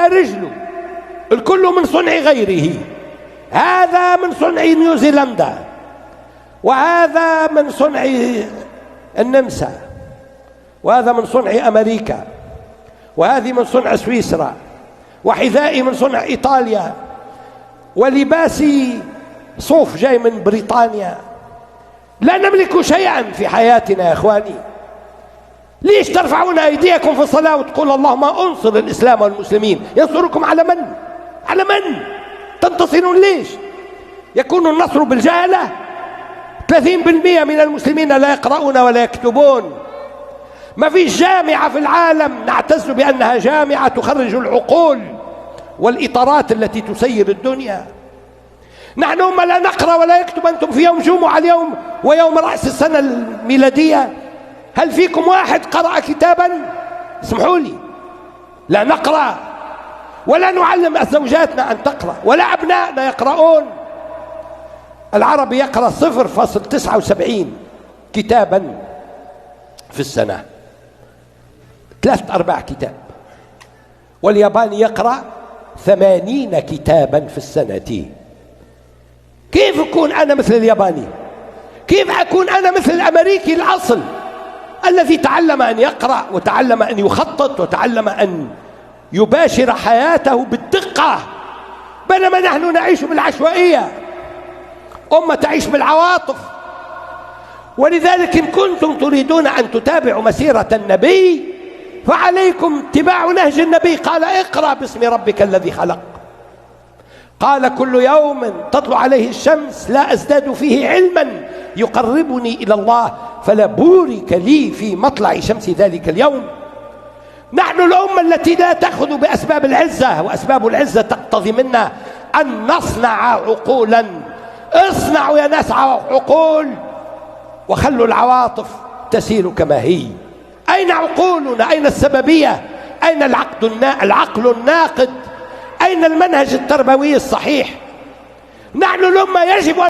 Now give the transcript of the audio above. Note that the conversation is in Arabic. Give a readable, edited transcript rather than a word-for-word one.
رجله، الكل من صنع غيره. هذا من صنع نيوزيلندا، وهذا من صنع النمسا، وهذا من صنع أمريكا، وهذه من صنع سويسرا، وحذائي من صنع إيطاليا، ولباسي صوف جاي من بريطانيا. لا نملك شيئا في حياتنا يا إخواني. ليش ترفعون أيديكم في الصلاة وتقول اللهم انصر الإسلام والمسلمين؟ ينصركم على من؟ على من تنتصرون؟ ليش يكون النصر بالجهلة؟ 30% من المسلمين لا يقرؤون ولا يكتبون. ما فيش جامعة في العالم نعتز بأنها جامعة تخرج العقول والإطارات التي تسير الدنيا. نحن هم لا نقرأ ولا يكتب. أنتم في يوم جمعة اليوم ويوم رأس السنة الميلادية، هل فيكم واحد قرأ كتابا؟ اسمحوا لي، لا نقرأ ولا نعلم زوجاتنا أن تقرأ ولا أبنائنا يقرؤون. العربي يقرأ 0.79 كتابا في السنة، 3-4 كتاب. والياباني يقرأ 80 كتابا في السنة. كيف أكون أنا مثل الياباني؟ كيف أكون أنا مثل الأمريكي الأصل الذي تعلم أن يقرأ وتعلم أن يخطط وتعلم أن يباشر حياته بالدقة، بينما نحن نعيش بالعشوائية، أمة تعيش بالعواطف. ولذلك إن كنتم تريدون أن تتابعوا مسيرة النبي فعليكم اتباع نهج النبي. قال اقرأ باسم ربك الذي خلق، قال كل يوم تطلع عليه الشمس لا أزداد فيه علما يقربني إلى الله، فلا بورك لي في مطلع شمس ذلك اليوم. نحن الأمة التي لا تأخذ بأسباب العزة، وأسباب العزة تقتضي منا أن نصنع عقولا. اصنعوا يا ناس عقول وخلوا العواطف تسير كما هي. أين عقولنا؟ أين السببية؟ أين العقل الناقد؟ أين المنهج التربوي الصحيح؟ نحن الأمة يجب